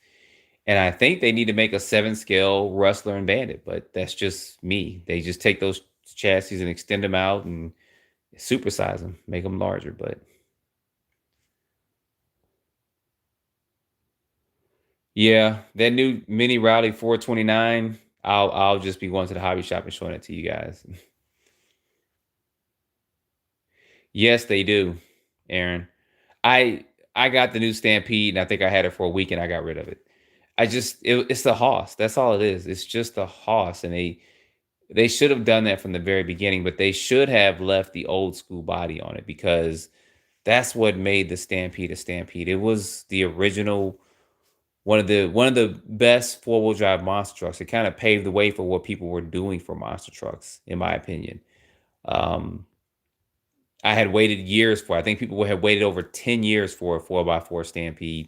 And I think they need to make a 7-scale Rustler and Bandit, but that's just me. They just take those chassis and extend them out and supersize them, make them larger. But yeah, that new Mini Rowdy 429, I'll just be going to the hobby shop and showing it to you guys. Yes, they do, Aaron. I got the new Stampede, and I think I had it for a week, and I got rid of it. It's the Hoss. That's all it is. It's just the Hoss, and they should have done that from the very beginning, but they should have left the old school body on it because that's what made the Stampede a Stampede. It was the original, one of the best 4-wheel drive monster trucks. It kind of paved the way for what people were doing for monster trucks, in my opinion. I had waited years for it. I think people had waited over 10 years for a 4x4 Stampede,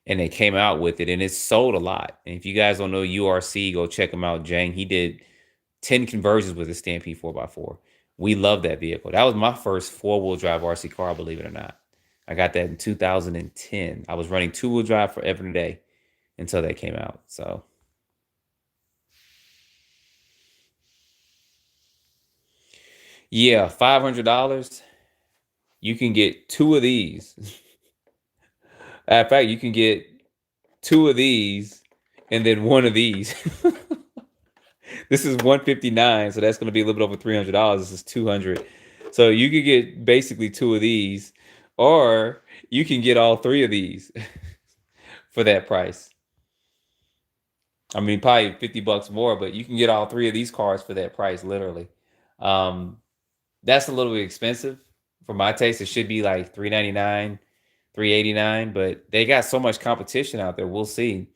and they came out with it, and it sold a lot. And if you guys don't know URC, go check him out. Jang, he did 10 conversions with a Stampede 4x4. We love that vehicle. That was my first 4-wheel drive RC car, believe it or not. I got that in 2010. I was running 2-wheel drive forever and a day until that came out. So yeah, $500. You can get 2 of these. In fact, you can get 2 of these and then 1 of these. This is $159, so that's going to be a little bit over $300. This is $200. So you could get basically 2 of these, or you can get all 3 of these for that price. I mean, probably $50 more, but you can get all 3 of these cars for that price, literally. That's a little bit expensive for my taste. It should be like $399, $389, but they got so much competition out there. We'll see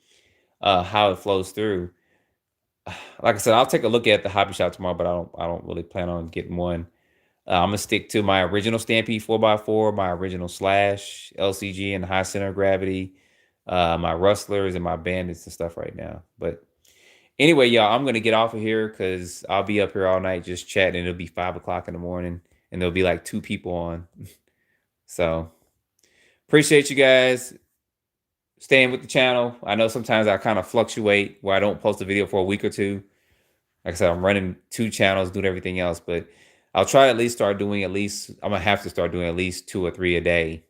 how it flows through. like I said, I'll take a look at the hobby shop tomorrow, but I don't really plan on getting one. I'm gonna stick to my original Stampede 4x4, my original Slash LCG and high center of gravity, my Rustlers and my Bandits and stuff right now. But anyway, y'all, I'm gonna get off of here because I'll be up here all night just chatting. It'll be 5 o'clock in the morning, and there'll be like 2 people on. So appreciate you guys staying with the channel. I know sometimes I kind of fluctuate where I don't post a video for a week or two. Like I said, I'm running 2 channels, doing everything else, but I'll try at least start doing I'm gonna have to start doing at least 2 or 3 a day,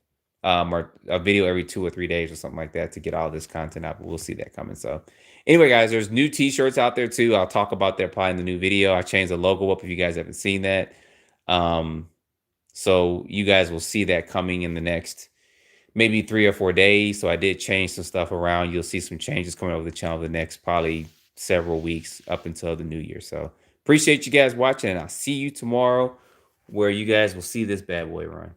or a video every 2 or 3 days or something like that to get all this content out. But we'll see that coming. So anyway, guys, there's new t-shirts out there too. I'll talk about that probably in the new video. I changed the logo up if you guys haven't seen that. So you guys will see that coming in the next maybe 3 or 4 days. So I did change some stuff around. You'll see some changes coming over the channel the next probably several weeks up until the new year. So appreciate you guys watching, and I'll see you tomorrow where you guys will see this bad boy run.